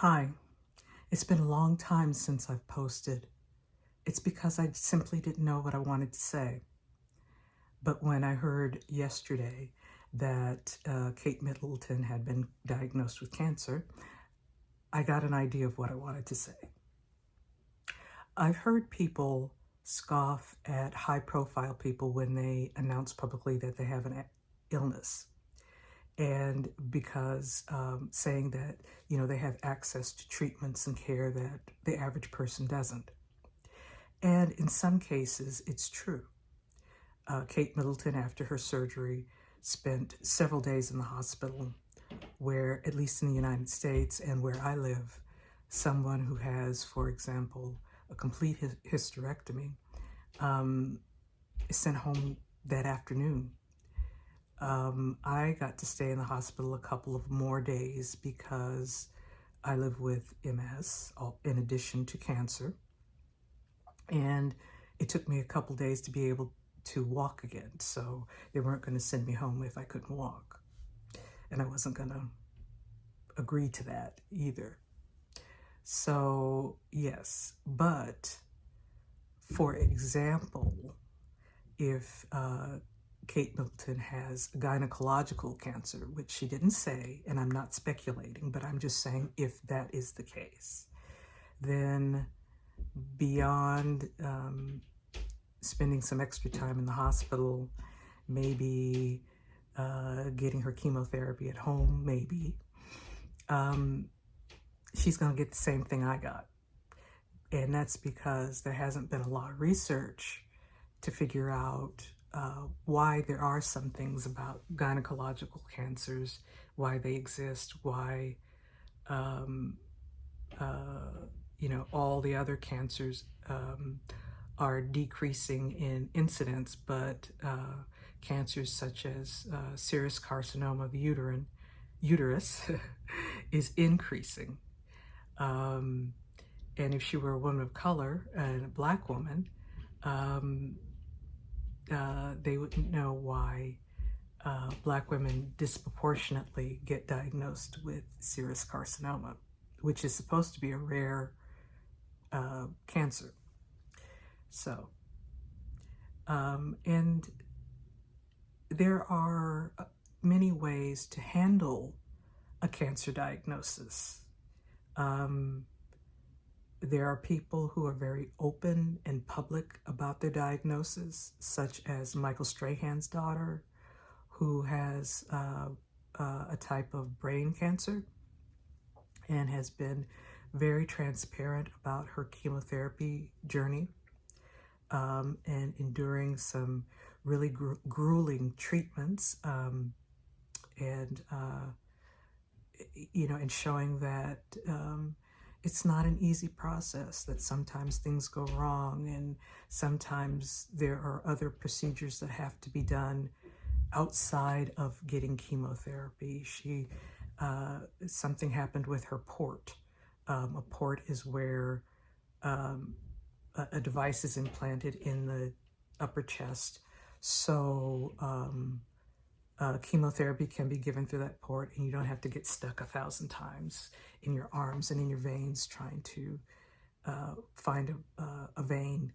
Hi, it's been a long time since I've posted. It's because I simply didn't know what I wanted to say. But when I heard yesterday that Kate Middleton had been diagnosed with cancer, I got an idea of what I wanted to say. I've heard people scoff at high profile people when they announce publicly that they have an illness. And because saying that, they have access to treatments and care that the average person doesn't. And in some cases, it's true. Kate Middleton, after her surgery, spent several days in the hospital where, at least in the United States and where I live, someone who has, for example, a complete hysterectomy is sent home that afternoon. I got to stay in the hospital a couple of more days because I live with MS in addition to cancer. And it took me a couple days to be able to walk again. So they weren't going to send me home if I couldn't walk. And I wasn't going to agree to that either. So, yes. But, for example, if Kate Middleton has gynecological cancer, which she didn't say, and I'm not speculating, but I'm just saying if that is the case, then beyond spending some extra time in the hospital, maybe getting her chemotherapy at home, maybe, she's going to get the same thing I got. And that's because there hasn't been a lot of research to figure out why there are some things about gynecological cancers, why they exist, why all the other cancers are decreasing in incidence, but cancers such as serous carcinoma of the uterus is increasing. And if she were a woman of color and a Black woman, they wouldn't know why Black women disproportionately get diagnosed with serous carcinoma, which is supposed to be a rare cancer. So, and there are many ways to handle a cancer diagnosis. There are people who are very open and public about their diagnosis, such as Michael Strahan's daughter, who has a type of brain cancer and has been very transparent about her chemotherapy journey and enduring some really grueling treatments and showing that it's not an easy process, that sometimes things go wrong and sometimes there are other procedures that have to be done outside of getting chemotherapy. Something happened with her port. A port is where a device is implanted in the upper chest. So chemotherapy can be given through that port, and you don't have to get stuck 1,000 times in your arms and in your veins trying to find a vein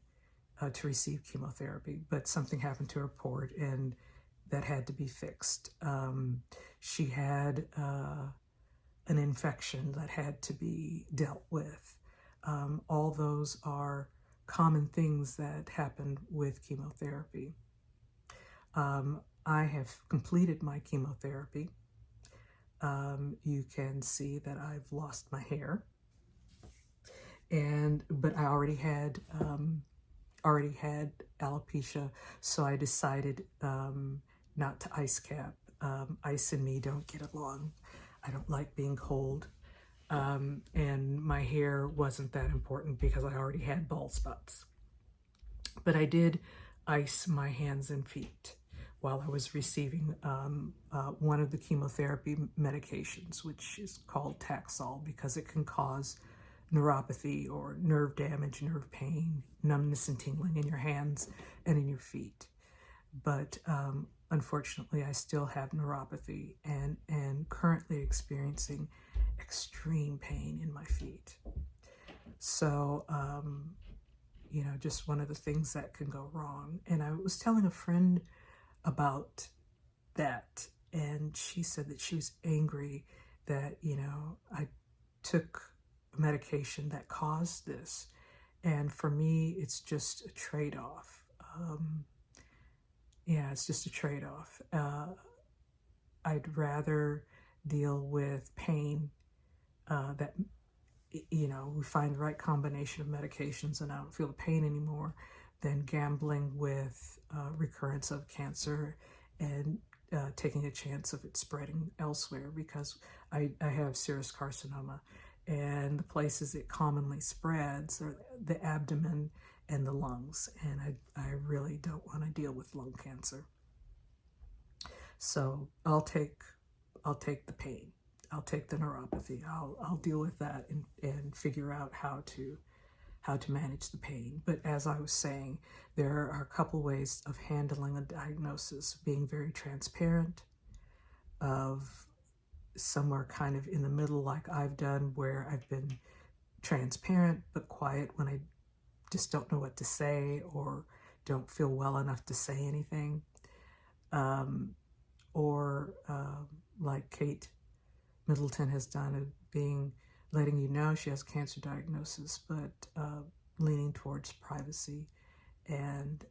to receive chemotherapy. But something happened to her port, and that had to be fixed. She had an infection that had to be dealt with. All those are common things that happen with chemotherapy. I have completed my chemotherapy. You can see that I've lost my hair, but I already had alopecia, so I decided not to ice cap. Ice and me don't get along. I don't like being cold. And my hair wasn't that important because I already had bald spots. But I did ice my hands and feet while I was receiving one of the chemotherapy medications, which is called Taxol, because it can cause neuropathy or nerve damage, nerve pain, numbness and tingling in your hands and in your feet. But unfortunately, I still have neuropathy and currently experiencing extreme pain in my feet. So, just one of the things that can go wrong. And I was telling a friend about that, and she said that she was angry that, I took a medication that caused this. And for me, it's just a trade-off. It's just a trade-off. I'd rather deal with pain that, we find the right combination of medications and I don't feel the pain anymore than gambling with recurrence of cancer and taking a chance of it spreading elsewhere, because I have serous carcinoma, and the places it commonly spreads are the abdomen and the lungs, and I really don't want to deal with lung cancer. So I'll take the pain. I'll take the neuropathy. I'll deal with that and figure out how to manage the pain. But as I was saying, there are a couple ways of handling a diagnosis: being very transparent, of somewhere kind of in the middle, like I've done, where I've been transparent but quiet when I just don't know what to say or don't feel well enough to say anything. Or like Kate Middleton has done, of letting you know she has a cancer diagnosis, but leaning towards privacy. And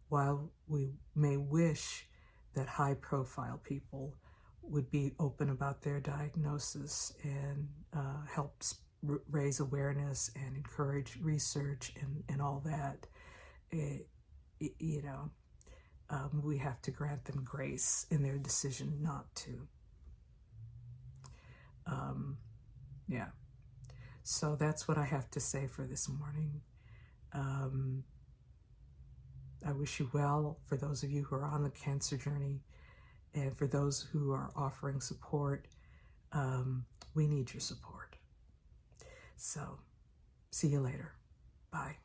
while we may wish that high-profile people would be open about their diagnosis and help raise awareness and encourage research and all that, we have to grant them grace in their decision not to. So that's what I have to say for this morning. I wish you well, for those of you who are on the cancer journey, and for those who are offering support. We need your support. So, see you later. Bye.